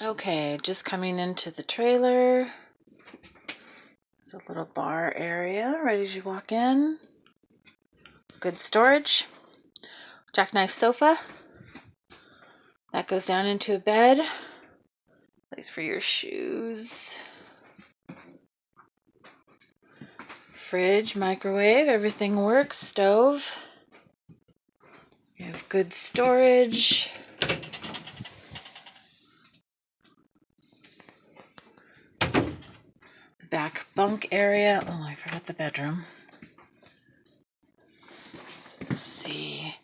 Okay, just coming into the trailer. There's a little bar area right as you walk in. Good storage. Jackknife sofa. That goes down into a bed. Place for your shoes. Fridge, microwave, everything works. Stove. You have good storage. The back bunk area. Oh, I forgot the bedroom. So let's see.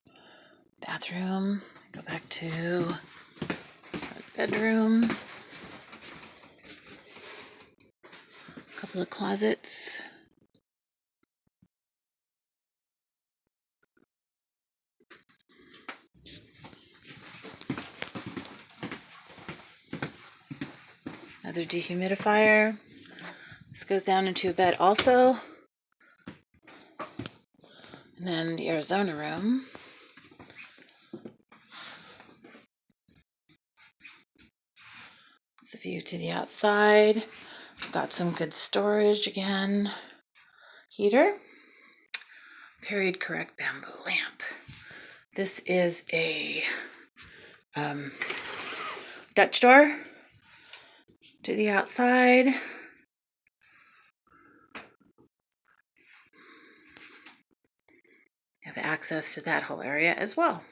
Bathroom. Go back to bedroom. A couple of closets. Another dehumidifier. This goes down into a bed also. And then the Arizona room. It's the view to the outside. Got some good storage again. Heater. Period correct bamboo lamp. This is a Dutch door to the outside. Have access to that whole area as well.